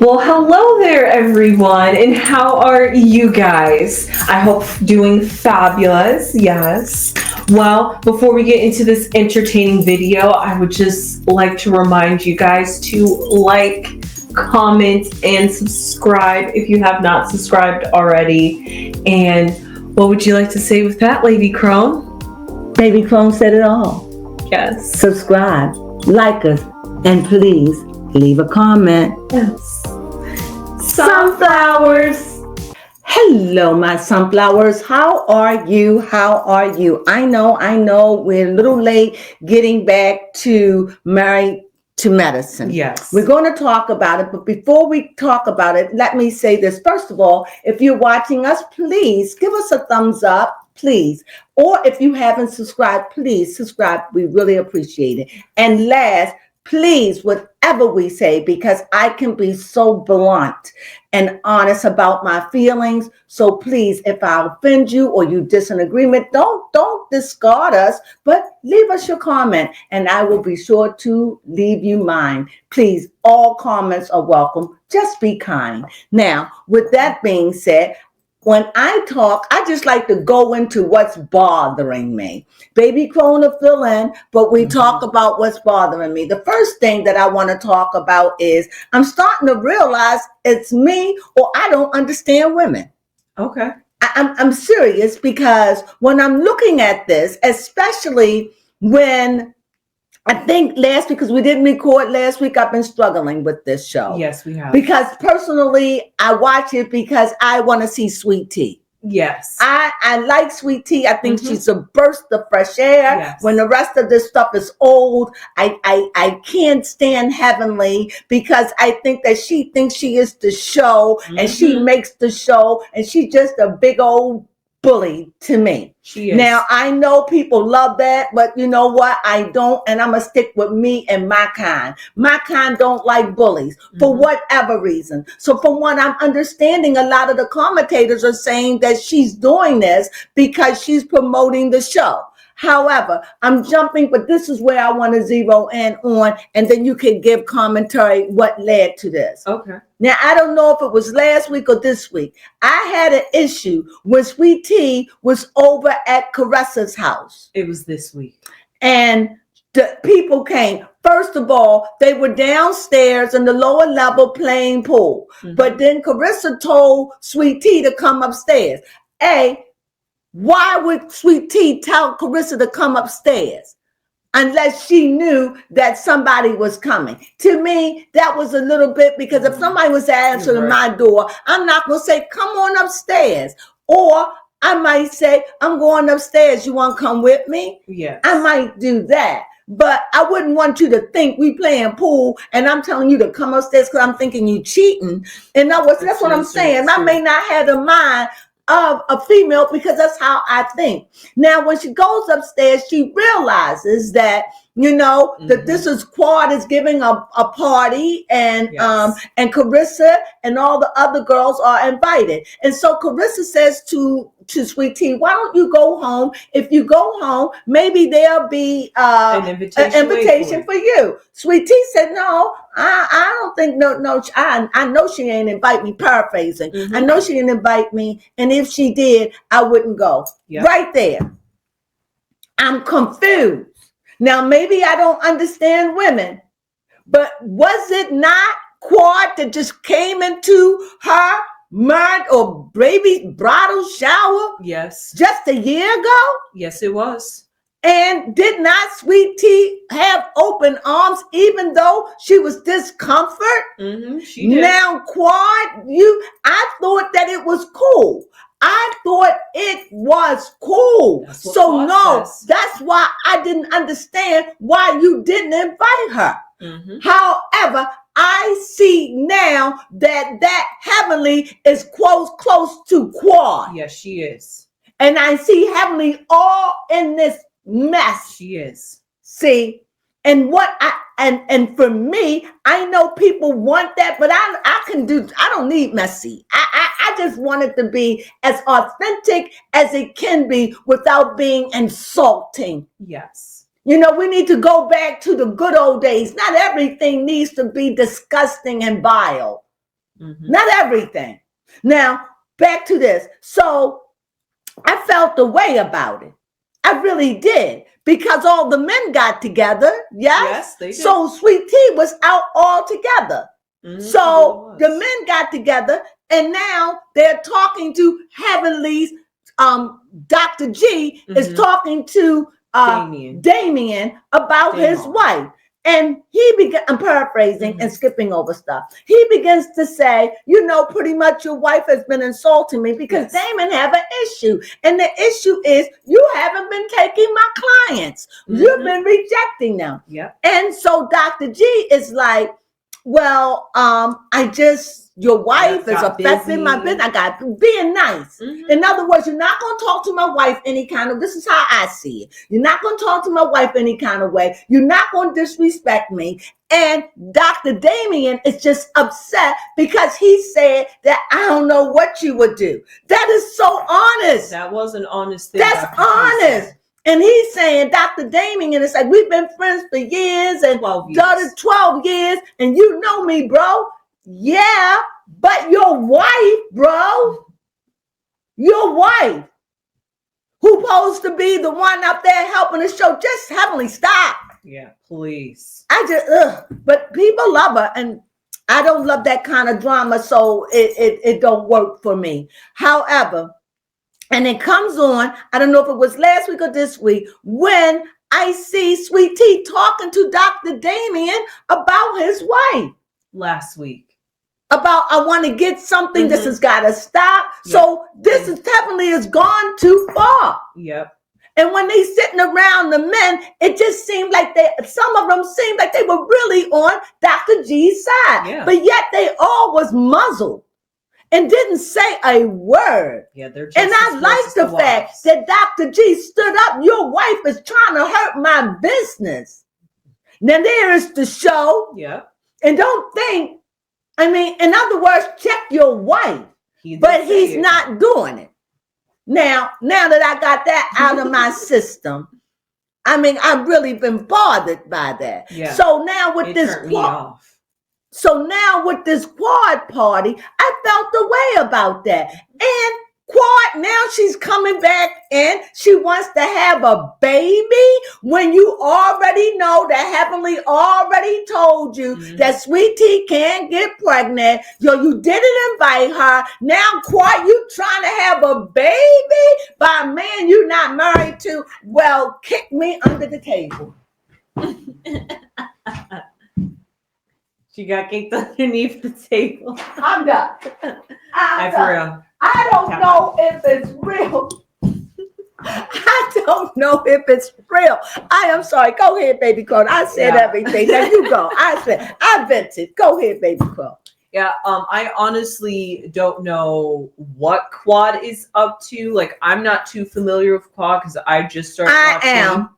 Well, hello there, everyone, and how are you guys? I hope doing fabulous, yes. Well, before we get into this entertaining video, I would just like to remind you guys to like, comment, and subscribe if you have not subscribed already. And what would you like to say with that, Lady Crone? Baby Crone said it all. Yes. Subscribe, like us, and please leave a comment. Yes. Sunflowers. Hello, my sunflowers. How are you? How are you? I know we're a little late getting back to Married to Medicine. Yes. We're going to talk about it, but before we talk about it, let me say this. First of all, if you're watching us, please give us a thumbs up, please. Or if you haven't subscribed, please subscribe. We really appreciate it. And last, please, whatever we say, because I can be so blunt and honest about my feelings. So please, if I offend you or you disagreement, don't discard us, but leave us your comment and I will be sure to leave you mine. Please, all comments are welcome. Just be kind. Now, with that being said, when I talk, I just like to go into what's bothering me. Baby Crone will fill in, but we talk about what's bothering me. The first thing that I want to talk about is I'm starting to realize it's me or I don't understand women. Okay. I'm serious because when I'm looking at this, especially when I think last week, because we didn't record last week, I've been struggling with this show. Yes, we have. Because personally, I watch it because I want to see Sweet Tea. Yes. I like Sweet Tea. I think she's a burst of fresh air. Yes. When the rest of this stuff is old, I can't stand Heavenly because I think that she thinks she is the show and she makes the show and she's just a big old bully to me. She is. Now, I know people love that, but you know what? I don't, and I'm going to stick with me and my kind. My kind don't like bullies for whatever reason. So from what I'm understanding, a lot of the commentators are saying that she's doing this because she's promoting the show. However, I'm jumping, but this is where I want to zero in on, and then you can give commentary what led to this. Okay. Now, I don't know if it was last week or this week. I had an issue when Sweet Tea was over at Carissa's house. It was this week. And the people came. First of all, they were downstairs in the lower level playing pool. But then Carissa told Sweet Tea to come upstairs. Why would Sweet Tea tell Carissa to come upstairs unless she knew that somebody was coming? To me, that was a little bit, because if somebody was answering my door, I'm not going to say, come on upstairs. Or I might say, I'm going upstairs. You want to come with me? Yes. I might do that. But I wouldn't want you to think we playing pool and I'm telling you to come upstairs because I'm thinking you cheating. In other words, that's what I'm saying. I may not have the mind of a female because that's how I think. Now, when she goes upstairs, she realizes that, you know, that this is Quad is giving a party and and Carissa and all the other girls are invited. And so Carissa says to Sweet Tea, why don't you go home? If you go home, maybe there'll be an invitation for you. Sweet Tea said, no, I don't think, no, I know she ain't invite me, paraphrasing. I know she didn't invite me. And if she did, I wouldn't go. Yep. Right there. I'm confused. Now, maybe I don't understand women, but was it not Quad that just came into her married or baby bridal shower? Yes. Just a year ago? Yes, it was. And did not Sweet Tea have open arms even though she was discomfort? She did. Now, Quad, I thought that it was cool. I thought it was cool. So no, that's why I didn't understand why you didn't invite her. However, I see now that Heavenly is close to Quad. Yes, she is. And I see Heavenly all in this mess. She is. See, and what and for me, I know people want that, but I don't need messy. I just want it to be as authentic as it can be without being insulting. Yes. You know, we need to go back to the good old days. Not everything needs to be disgusting and vile. Not everything. Now, back to this. So I felt the way about it. I really did. Because all the men got together. Yes, they did. So Sweet Tea was out all together. So the men got together, and now they're talking to Heavenly's Dr. G is talking to Damien about his wife. And he began, I'm paraphrasing and skipping over stuff. He begins to say, you know, pretty much your wife has been insulting me because Damon have an issue. And the issue is you haven't been taking my clients. You've been rejecting them. And so Dr. G is like, well, your wife is affecting my business. I got being nice. In other words, you're not going to talk to my wife any kind of, this is how I see it. You're not going to talk to my wife any kind of way. You're not going to disrespect me. And Dr. Damien is just upset because he said that I don't know what you would do. That is so honest. That was an honest thing. That's honest. And he's saying, Dr. Damien, it's like, we've been friends for years and 12 years, and you know me, bro. Yeah, but your wife, bro, your wife, who's supposed to be the one up there helping the show, just Heavenly, stop. Yeah, please. But people love her, and I don't love that kind of drama, so it don't work for me. However, and it comes on, I don't know if it was last week or this week, when I see Sweet Tea talking to Dr. Damien about his wife. Last week. About, I want to get something, this has got to stop. So this is definitely has gone too far. And when they sitting around the men, it just seemed like some of them seemed like they were really on Dr. G's side. But yet they all was muzzled and didn't say a word. They're just and I like the fact that Dr. G stood up. Your wife is trying to hurt my business. Now there is the show. And don't think, I mean, in other words, check your wife. But he's not doing it. Now that I got that out of my system, I mean, I've really been bothered by that. So now with this quad party, I felt the way about that. And Quad, now she's coming back and she wants to have a baby when you already know that Heavenly already told you that Sweet Tea can't get pregnant. You didn't invite her. Now, Quad, you trying to have a baby by a man you're not married to. Well, kick me under the table. She got kicked underneath the table. I'm done. For real. I don't know if it's real. I don't know if it's real. I am sorry. Go ahead, baby Crone. I said everything. Now you go. I vented. Go ahead, baby Crone. I honestly don't know what Quad is up to. Like, I'm not too familiar with Quad because I just started watching. I am.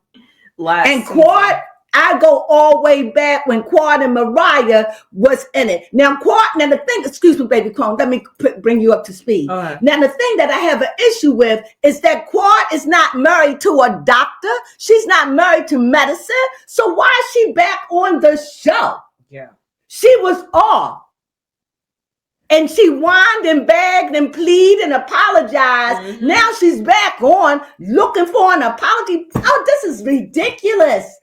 And Quad, I go all the way back when Quad and Mariah was in it. Now, the thing, excuse me, baby Crone, let me bring you up to speed. Now, the thing that I have an issue with is that Quad is not married to a doctor. She's not married to medicine. So why is she back on the show? She was off. And she whined and begged and pleaded and apologized. Now she's back on looking for an apology. Oh, this is ridiculous.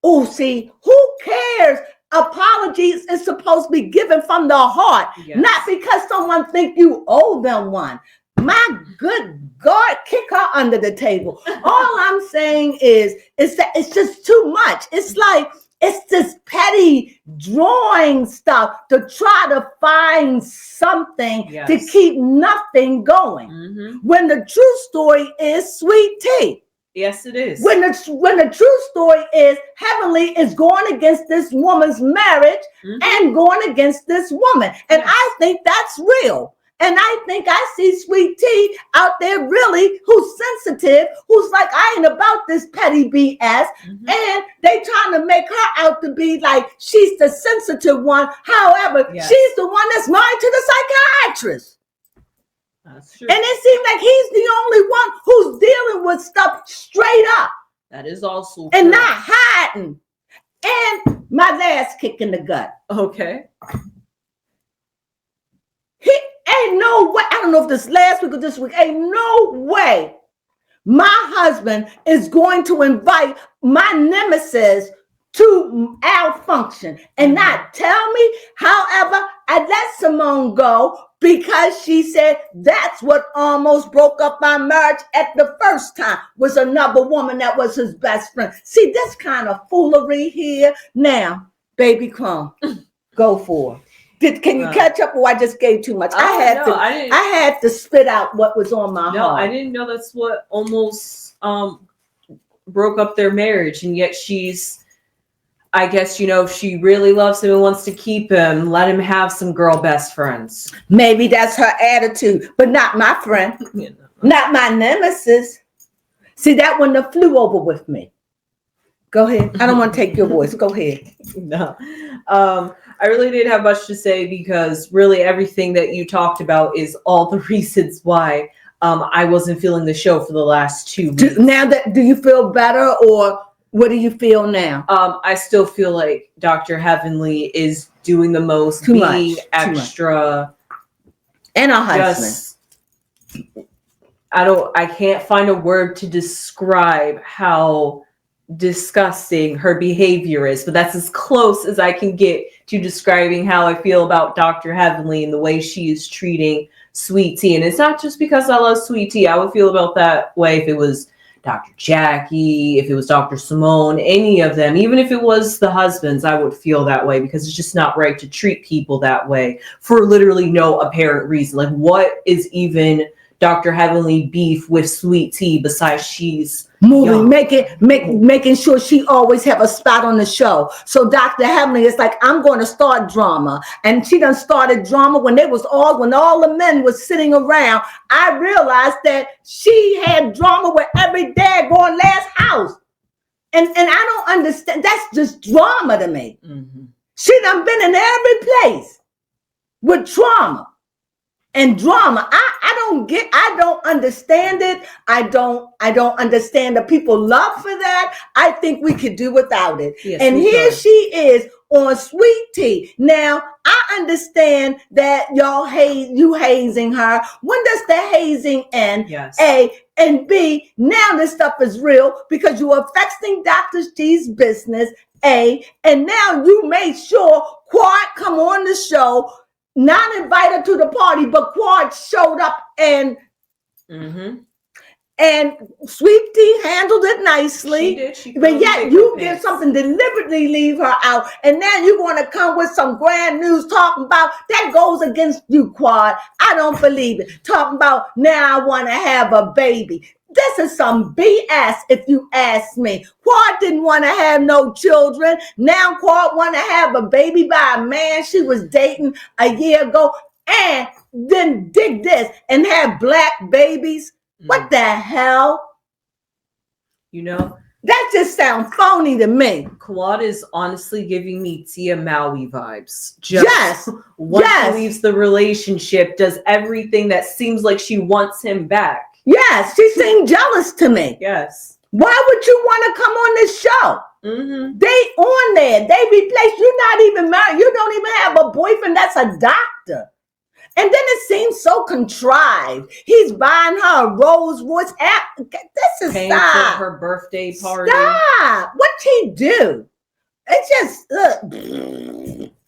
Oh, see, who cares? Apologies is supposed to be given from the heart, not because someone think you owe them one. My good God, kick her under the table. All I'm saying is that it's just too much. It's like, it's this petty drawing stuff to try to find something to keep nothing going. When the true story is Sweet Tea. Yes, it is. When the true story is Heavenly is going against this woman's marriage and going against this woman. And I think that's real. And I think I see Sweet Tea out there really who's sensitive, who's like, I ain't about this petty BS. And they trying to make her out to be like she's the sensitive one. However, she's the one that's married to the psychiatrist. That's true. And it seems like he's the only one who's dealing with stuff straight up. That is also and not hiding. And my last kick in the gut. Okay. Ain't no way. I don't know if this last week or this week. Ain't no way my husband is going to invite my nemesis to our function and not tell me. However, I let Simone go because she said that's what almost broke up my marriage at the first time, was another woman that was his best friend. See, this kind of foolery here. Now, baby Crone, go for it. Can you catch up, or I just gave too much? I had to spit out what was on my heart. No, I didn't know that's what almost broke up their marriage, and yet she's, I guess, if she really loves him and wants to keep him, let him have some girl best friends. Maybe that's her attitude, but not my friend, not my nemesis. See, that one that flew over with me. Go ahead. I don't want to take your voice. Go ahead. No. I really didn't have much to say because really everything that you talked about is all the reasons why I wasn't feeling the show for the last 2 weeks. Do you feel better, or what do you feel now? I still feel like Dr. Heavenly is doing the most, being extra. And a husband. I can't find a word to describe how disgusting her behavior is, but that's as close as I can get to describing how I feel about Dr. Heavenly and the way she is treating Sweet Tea. And it's not just because I love Sweet Tea. I would feel about that way if it was Dr. Jackie, if it was Dr. Simone, any of them, even if it was the husbands, I would feel that way because it's just not right to treat people that way for literally no apparent reason. Like, what is even Dr. Heavenly beef with Sweet Tea besides she's moving, making sure she always have a spot on the show? So Dr. Heavenly is like, I'm going to start drama, and she done started drama when all the men was sitting around. I realized that she had drama with every daggone last house, and I don't understand. That's just drama to me. Mm-hmm. She done been in every place with trauma and drama. I don't understand it. I don't understand the people love for that. I think we could do without it. Yes, and here she is on Sweet Tea. Now, I understand that you hazing her. When does the hazing end? Yes. A, and B, now this stuff is real because you are affecting Dr. G's business, A, and now you made sure Quad come on the show, not invited to the party, but Quad showed up and Sweet Tea handled it nicely. She did. But yet you did something, deliberately leave her out, and now you want to come with some grand news talking about that goes against you, Quad. I don't believe it. Talking about now I want to have a baby. This is some BS, if you ask me. Quad didn't want to have no children. Now Quad want to have a baby by a man she was dating a year ago, and then dig this and have black babies. What the hell? That just sounds phony to me. Quad is honestly giving me Tia Maui vibes. Once she leaves the relationship, does everything that seems like she wants him back. Yes, she seemed jealous to me. Yes. Why would you want to come on this show? Mm-hmm. They on there. They replaced. You're not even married. You don't even have a boyfriend that's a doctor. And then it seems so contrived. He's buying her a Rolls Royce. This is paying for her birthday party. Stop. What'd he do? It just,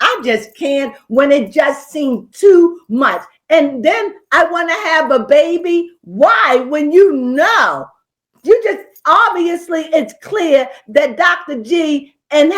I just can't when it just seemed too much. And then I want to have a baby. Why? When you just, obviously it's clear that Dr. G and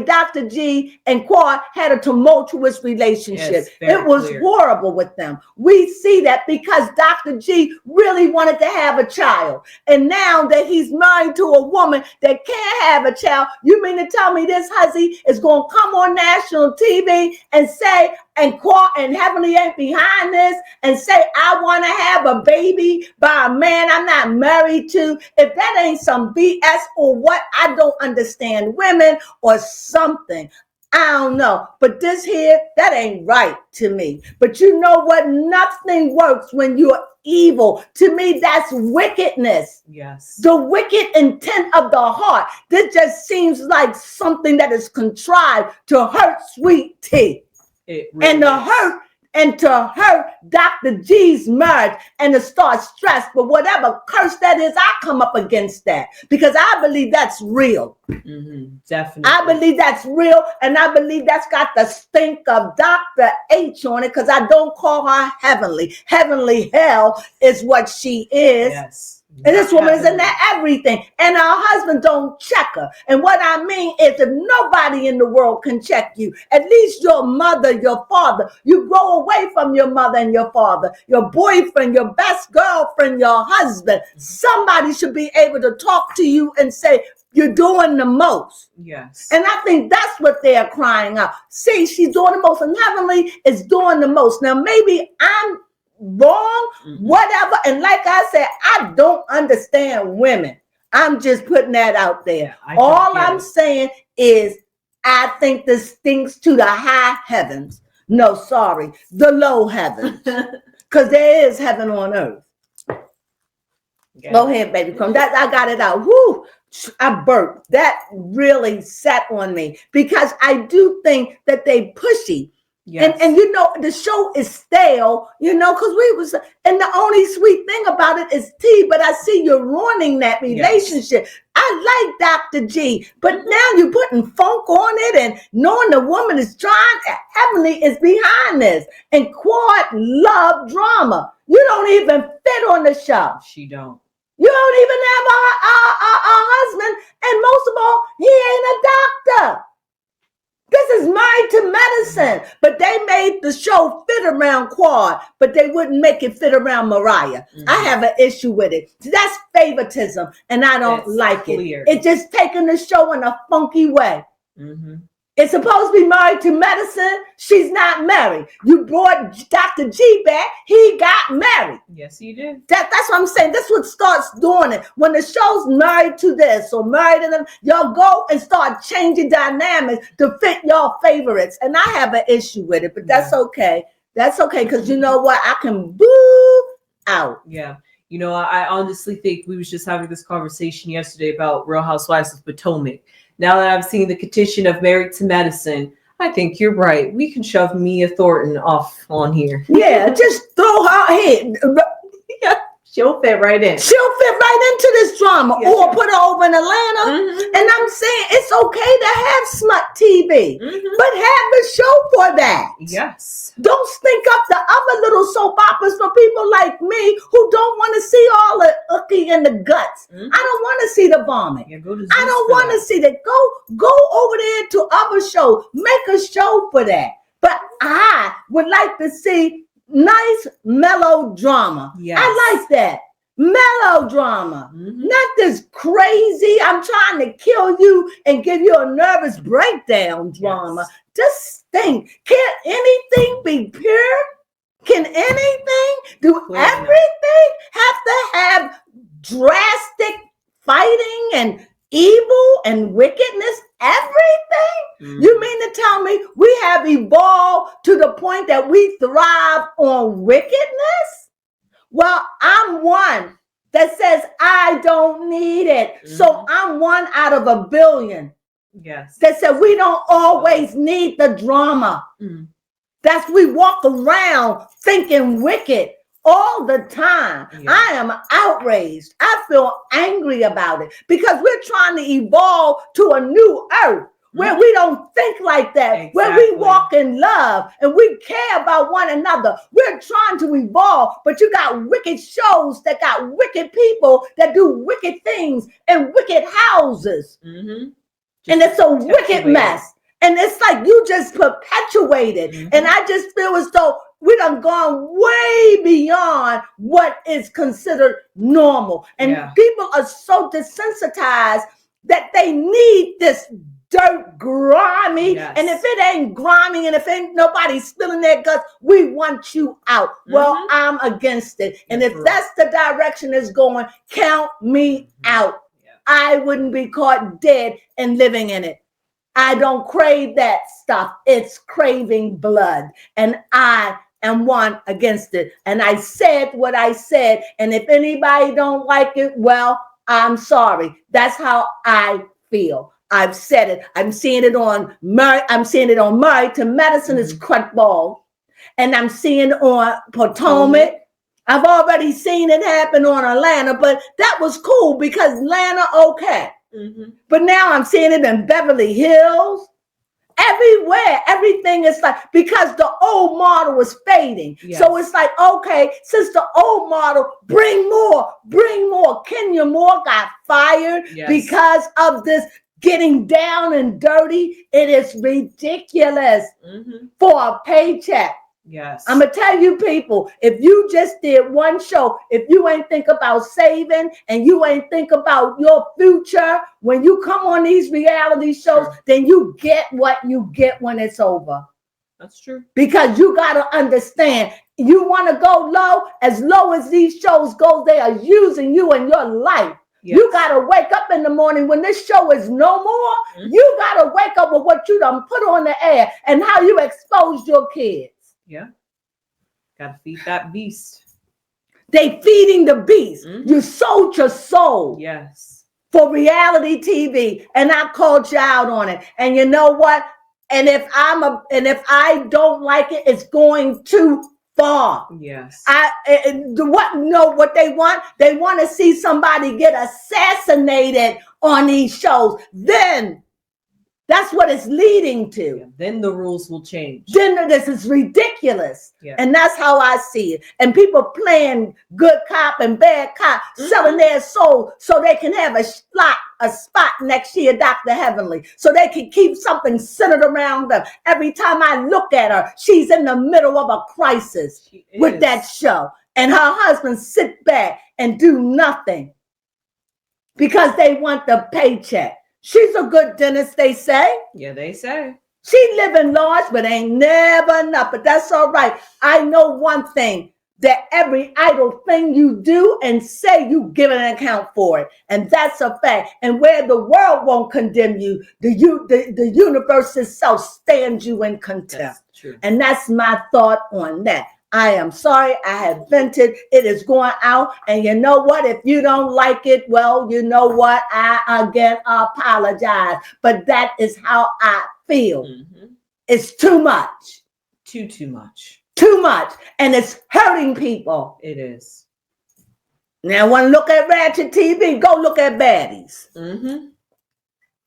Dr. G and Quad had a tumultuous relationship. Yes, it was horrible with them. We see that because Dr. G really wanted to have a child. And now that he's married to a woman that can't have a child, you mean to tell me this hussy is going to come on national TV and say, and Quad and Heavenly ain't behind this, and say, I want to have a baby by a man I'm not married to? If that ain't some BS or what, I don't understand women or something. I don't know. But this here, that ain't right to me. But you know what? Nothing works when you're evil. To me, that's wickedness. Yes. The wicked intent of the heart. This just seems like something that is contrived to hurt Sweet Tea. Really and the hurt, and to hurt Dr. G's marriage and to start stress. But whatever curse that is, I come up against that because I believe that's real. Definitely. I believe that's real, and I believe that's got the stink of Dr. H on it because I don't call her heavenly. Heavenly hell is what she is. Yes. And this woman is in there everything. And her husband don't check her. And what I mean is if nobody in the world can check you, at least your mother, your father, you grow away from your mother and your father, your boyfriend, your best girlfriend, your husband. Somebody should be able to talk to you and say, you're doing the most. Yes. And I think that's what they're crying out. See, she's doing the most, and Heavenly is doing the most. Now, maybe I'm wrong, whatever. And like I said, I don't understand women. I'm just putting that out there. All I'm saying is I think this stinks to the high heavens. No, sorry, the low heavens. Because there is heaven on earth. Go ahead, baby. Come. That I got it out. Whoo! I burped. That really sat on me because I do think that they pushy. Yes. And you know, the show is stale, you know, because we was, and the only sweet thing about it is tea, but I see you're ruining that relationship. Yes. I like Dr. G, but now you're putting funk on it and knowing the woman is trying, Heavenly is behind this. And Quad love drama. You don't even fit on the show. She don't. You don't even have a husband, and most of all, he ain't a doctor. This is Married to Medicine, but they made the show fit around Quad, but they wouldn't make it fit around Mariah. I have an issue with it. That's favoritism, and I don't like it. It's just taking the show in a funky way. It's supposed to be Married to Medicine. She's not married. You brought Dr. G back. He got married. Yes, he did. That's what I'm saying. That's what starts doing it. When the show's Married to this or Married to them, y'all go and start changing dynamics to fit y'all favorites. And I have an issue with it, but that's okay. That's okay, because you know what? I can boo out. Yeah. You know, I honestly think we was just having this conversation yesterday about Real Housewives of Potomac. Now that I've seen the petition of Married to Medicine, I think you're right. We can shove Mia Thornton off on here. Yeah, just throw her head. Yeah, she'll fit right in. She'll fit right into this drama. Yes, or put her over in Atlanta. And I'm saying it's okay to have smut TV, but have a show for that. Yes. Don't stink up the other little soap operas for people like me who don't want to see all the ookie and the guts. I don't want to see the vomit. Yeah, go to I don't want to see that. Go over there to other shows. Make a show for that. But I would like to see nice melodrama. Yes. I like that. Melodrama. Not this crazy, I'm trying to kill you and give you a nervous breakdown drama. Yes. Just think, can anything be pure? Can anything? Do everything have to have drastic fighting and evil and wickedness? Everything? You mean to tell me we have evolved to the point that we thrive on wickedness? Well, I'm one that says I don't need it. So I'm one out of a billion. Yes. That said we don't always need the drama. That's we walk around thinking wicked all the time. I am outraged. I feel angry about it because we're trying to evolve to a new earth where we don't think like that, where we walk in love and we care about one another. We're trying to evolve, but you got wicked shows that got wicked people that do wicked things in wicked houses. And it's a wicked mess. And it's like you just perpetuate it. And I just feel as though we done gone way beyond what is considered normal. And people are so desensitized that they need this dirt grimy. And if it ain't grimy and if ain't nobody spilling their guts, we want you out. Well, I'm against it. And if that's the direction it's going, count me out. I wouldn't be caught dead and living in it. I don't crave that stuff. It's craving blood. And I am one against it. And I said what I said. And if anybody don't like it, well, I'm sorry. That's how I feel. I've said it. I'm seeing it on Married to Medicine is crutball. and I'm seeing on Potomac. I've already seen it happen on Atlanta, but that was cool because Atlanta, okay. But now I'm seeing it in Beverly Hills. Everywhere, everything is like, because the old model is fading. Yes. So it's like, okay, since the old model, bring more. Kenya Moore got fired because of this getting down and dirty. It is ridiculous for a paycheck. Yes. I'm going to tell you people, if you just did one show, if you ain't think about saving and you ain't think about your future, when you come on these reality shows, then you get what you get when it's over. That's true. Because you got to understand, you want to go low as these shows go, they are using you in your life. Yes. You got to wake up in the morning when this show is no more. You got to wake up with what you done put on the air and how you exposed your kids. Yeah. Gotta feed that beast. They feeding the beast. You sold your soul. Yes. For reality TV. And I called you out on it. And you know what? And if I don't like it, it's going too far. Yes. What they want? They want to see somebody get assassinated on these shows. Then that's what it's leading to. Yeah, then the rules will change. Then this is ridiculous. Yeah. And that's how I see it. And people playing good cop and bad cop, selling their soul so they can have a spot next year, Dr. Heavenly, so they can keep something centered around them. Every time I look at her, she's in the middle of a crisis with that show. And her husband sit back and do nothing because they want the paycheck. She's a good dentist, they say. Yeah, they say. She living large, but ain't never enough. But that's all right. I know one thing, that every idle thing you do and say, you give an account for it. And that's a fact. And where the world won't condemn you, the universe itself stands you in contempt. That's true. And that's my thought on that. I am sorry, I have vented. It is going out. And you know what? If you don't like it, well, you know what? I again apologize. But that is how I feel. It's too much. Too much. Too much. And it's hurting people. It is. Now, want to look at Ratchet TV? Go look at Baddies.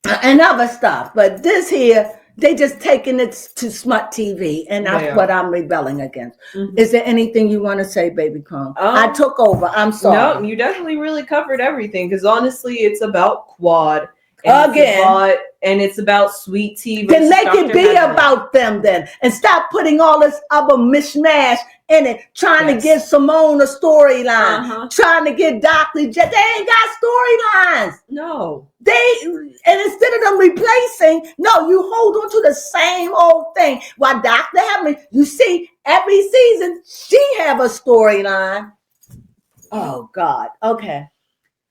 And other stuff. But this here, they just taking it to smut TV, and that's what I'm rebelling against. Is there anything you want to say, baby Crone? I took over. I'm sorry. No, you definitely really covered everything, because honestly, it's about Quad. And it's about Sweet Tea. Then make it be about them then. And stop putting all this other mishmash in it, trying to give Simone a storyline, trying to get Dr. J. They ain't got storylines. No. And instead of them replacing, no, you hold on to the same old thing. While Dr. Heavenly, you see, every season, she have a storyline. Oh, God. Okay.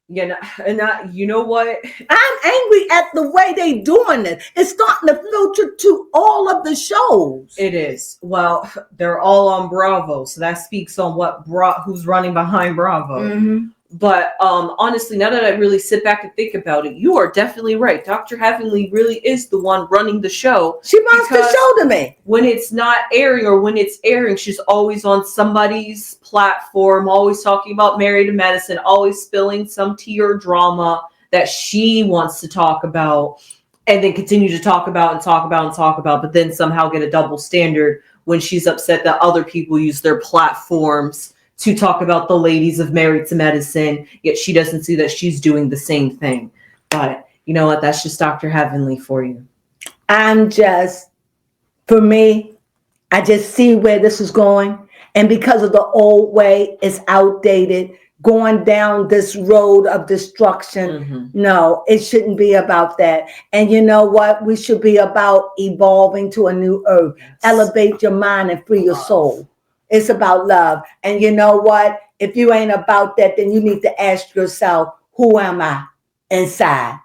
Yeah, and you know what? I'm angry at the way they doing it. It's starting to filter to all of the shows. It is. Well, they're all on Bravo, so that speaks on who's running behind Bravo. But honestly, now that I really sit back and think about it, you are definitely right. Dr. Heavenly really is the one running the show. She runs the show to me. When it's not airing or when it's airing, she's always on somebody's platform, always talking about Married to Medicine, always spilling some tea or drama that she wants to talk about, and then continue to talk about, but then somehow get a double standard when she's upset that other people use their platforms to talk about the ladies of Married to Medicine, yet she doesn't see that she's doing the same thing. But you know what? That's just Dr. Heavenly for you. For me, I just see where this is going. And because of the old way, it's outdated, going down this road of destruction. No, it shouldn't be about that. And you know what? We should be about evolving to a new earth. Elevate your mind and free your soul. It's about love. And you know what? If you ain't about that, then you need to ask yourself, who am I inside?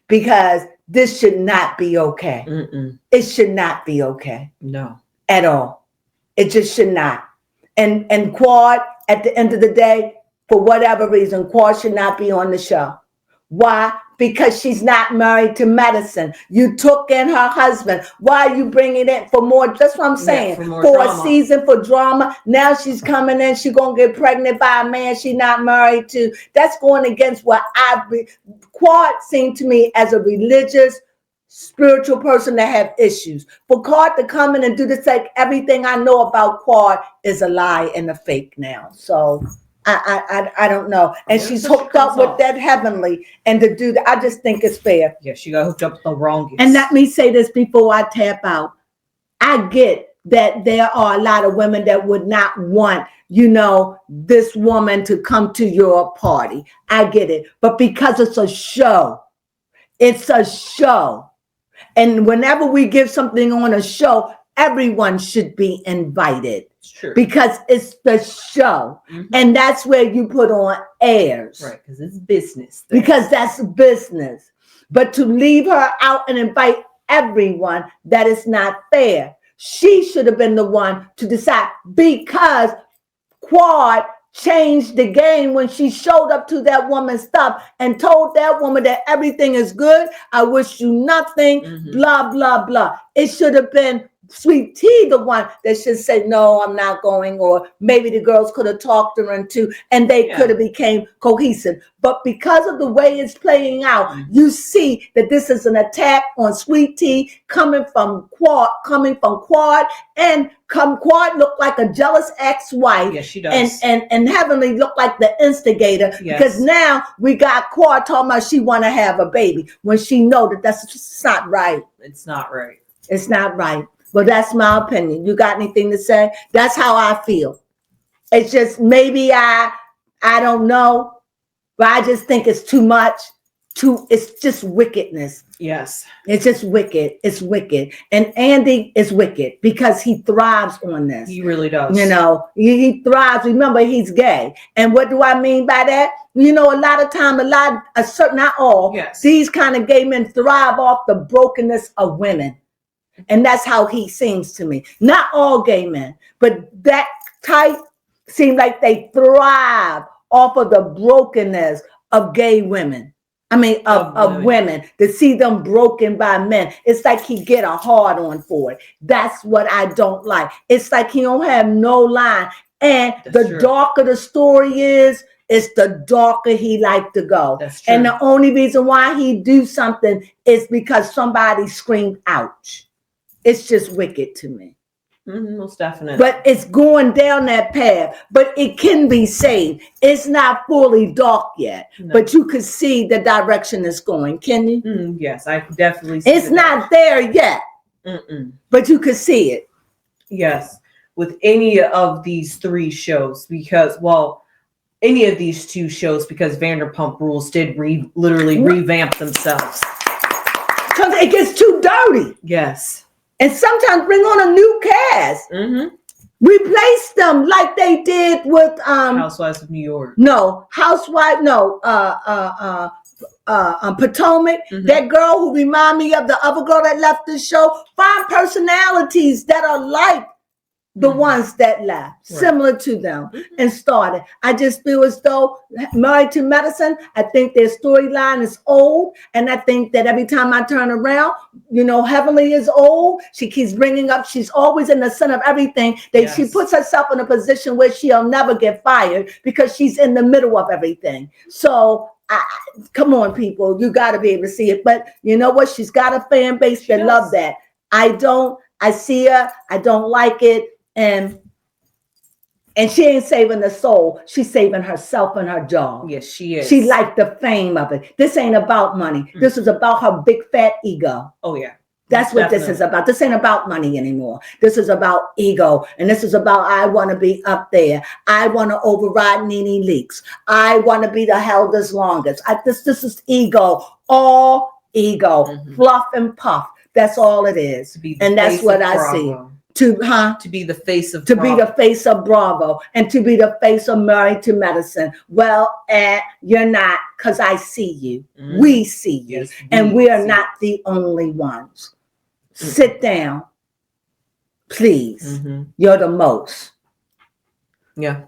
Because this should not be okay. It should not be okay. No. At all. It just should not. And Quad, at the end of the day, for whatever reason, Quad should not be on the show. Why? because she's not married to medicine. You took in her husband. Why are you bringing it for more? That's what I'm saying. Yeah, for a season, for drama. Now she's coming in. She's going to get pregnant by a man she's not married to. That's going against what Quad seemed to me as a religious, spiritual person that have issues. For Quad to come in and do this, like everything I know about Quad is a lie and a fake now. So I don't know. And she's hooked up with that Heavenly, and to do that, I just think it's fair. Yeah, she got hooked up with the wrongest. And let me say this before I tap out. I get that there are a lot of women that would not want, this woman to come to your party. I get it. But because it's a show. And whenever we give something on a show, everyone should be invited. It's true. Because it's the show. Mm-hmm. And that's where you put on airs. Right, because it's business. Because that's business. But to leave her out and invite everyone, that is not fair. She should have been the one to decide, because Quad changed the game when she showed up to that woman's stuff and told that woman that everything is good. I wish you nothing, blah, blah, blah. It should have been Sweet Tea, the one that should say, no, I'm not going, or maybe the girls could have talked her into, and they could have became cohesive. But because of the way it's playing out, you see that this is an attack on Sweet Tea coming from Quad, and Quad looked like a jealous ex-wife. Yes, she does. And Heavenly looked like the instigator, because now we got Quad talking about she want to have a baby when she know that that's just not right. It's not right. It's not right. But that's my opinion. You got anything to say? That's how I feel. It's just maybe I don't know, but I just think it's too much. It's just wickedness. Yes. It's just wicked. It's wicked. And Andy is wicked because he thrives on this. He really does. He thrives. Remember, he's gay. And what do I mean by that? A lot of time, not all, these kind of gay men thrive off the brokenness of women. And that's how he seems to me. Not all gay men, but that type seem like they thrive off of the brokenness of gay women. I mean, of women, to see them broken by men. It's like he get a hard on for it. That's what I don't like. It's like he don't have no line. And darker the story is, it's the darker he like to go. That's true. And the only reason why he do something is because somebody screamed, ouch. It's just wicked to me. Most definitely. But it's going down that path. But it can be saved. It's not fully dark yet. No. But you could see the direction it's going. Can you? Yes, I definitely see it's not there yet. But you could see it. Yes. With any of these three shows, any of these two shows, because Vanderpump Rules did literally revamp themselves. Because it gets too dirty. Yes. And sometimes bring on a new cast. Replace them like they did with Housewives of New York. No, Potomac. That girl who remind me of the other girl that left the show. Find personalities that are like the ones that left, similar to them, and started. I just feel as though Married to Medicine, I think their storyline is old, and I think that every time I turn around, Heavenly is old. She keeps bringing up, she's always in the center of everything. She puts herself in a position where she'll never get fired because she's in the middle of everything. So come on, people, you got to be able to see it. But you know what? She's got a fan base that love that. I see her. I don't like it. And she ain't saving the soul. She's saving herself and her job. Yes, she is. She liked the fame of it. This ain't about money. This is about her big fat ego. Oh, yeah. That's what this is about. This ain't about money anymore. This is about ego. And this is about, I want to be up there. I want to override Nene Leakes. I want to be the heldest longest. This is ego. All ego. Fluff and puff. That's all it is. And that's what I see. To be the face of Bravo. Be the face of Bravo, and to be the face of Married to Medicine. Well, you're not, because I see you. We see you. Yes, and we are not the only ones. Sit down, please. You're the most. Yeah.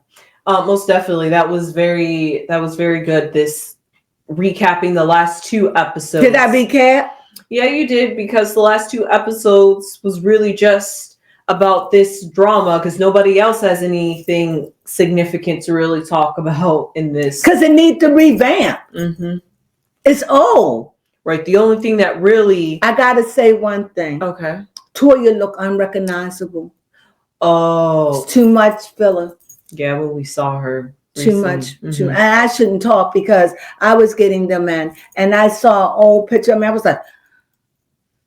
Most definitely. That was very good. This recapping the last 2 episodes. Did I recap? Yeah, you did, because the last 2 episodes was really just about this drama, because nobody else has anything significant to really talk about in this. Because it needs to revamp. Mm-hmm. It's old. Right. The only thing that really... I got to say one thing. Okay. Toya look unrecognizable. Oh. It's too much filler. Yeah, when we saw her. Too much. And I shouldn't talk because I was getting them in. And I saw an old picture of me. I was like,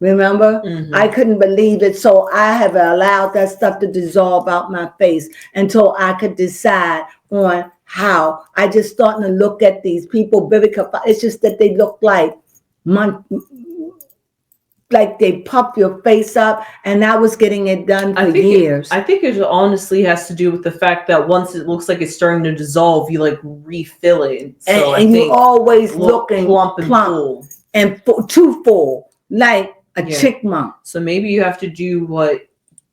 remember? I couldn't believe it. So I have allowed that stuff to dissolve out my face until I could decide on how. I just starting to look at these people. It's just that they look like they puff your face up, and I was getting it done for years. I think it honestly has to do with the fact that once it looks like it's starting to dissolve, you like refill it. So and you always looking plump and full. And too full, like a chickmunk. So maybe you have to do what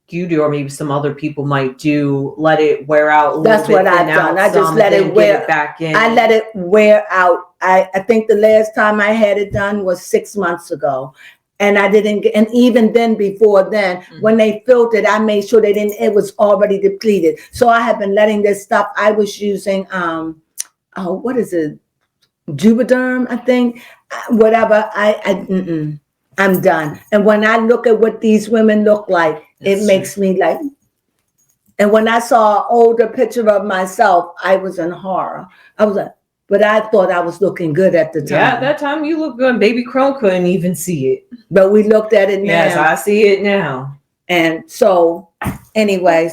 you do, or maybe some other people might do. Let it wear out a little bit. That's what I've done. I just let it wear back in. I let it wear out. I think the last time I had it done was 6 months ago. And I didn't get, and even then, before then, when they filled it, I made sure it was already depleted. So I have been letting this stuff. I was using, what is it? Juvederm, I think. Whatever. I'm done. And when I look at what these women look like, it makes me like, and when I saw an older picture of myself, I was in horror. I was like, but I thought I was looking good at the time. Yeah, at that time you looked good. Baby Crone couldn't even see it. But we looked at it now. Yes, I see it now. And so anyway,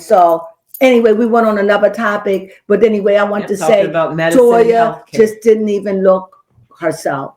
we went on another topic. But anyway, I want to say about medicine, Toya just didn't even look herself,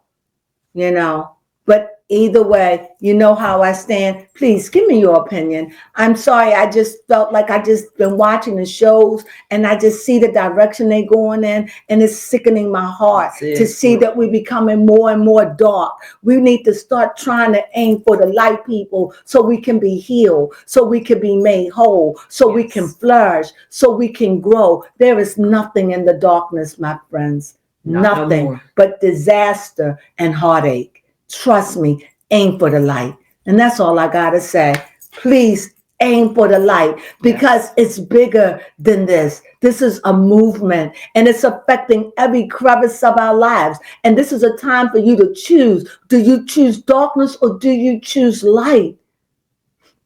But either way, you know how I stand. Please give me your opinion. I'm sorry. I just felt like I just been watching the shows and I just see the direction they going in, and it's sickening my heart to see that we're becoming more and more dark. We need to start trying to aim for the light, people, so we can be healed, so we can be made whole, so we can flourish, so we can grow. There is nothing in the darkness, my friends. Nothing but disaster and heartache. Trust me, aim for the light. And that's all I got to say. Please aim for the light, because it's bigger than this. This is a movement, and it's affecting every crevice of our lives. And this is a time for you to choose. Do you choose darkness, or do you choose light?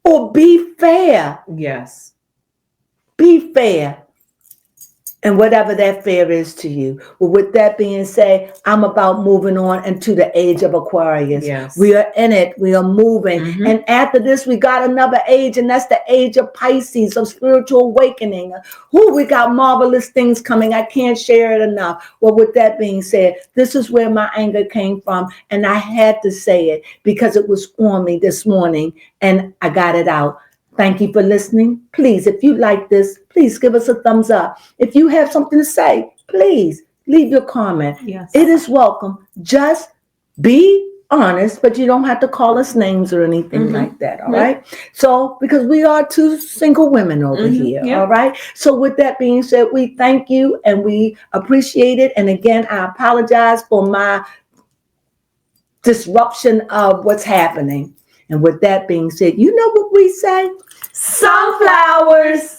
Or be fair. Yes. Be fair. And whatever that fair is to you. Well, with that being said, I'm about moving on into the age of Aquarius. Yes. We are in it. We are moving. And after this, we got another age, and that's the age of Pisces, of spiritual awakening. We got marvelous things coming. I can't share it enough. Well, with that being said, this is where my anger came from, and I had to say it because it was on me this morning, and I got it out. Thank you for listening. Please, if you like this, please give us a thumbs up. If you have something to say, please leave your comment. Yes. It is welcome. Just be honest, but you don't have to call us names or anything like that. All right. So, because we are 2 single women over here. All right. So with that being said, we thank you and we appreciate it. And again, I apologize for my disruption of what's happening. And with that being said, you know what we say? Sunflowers.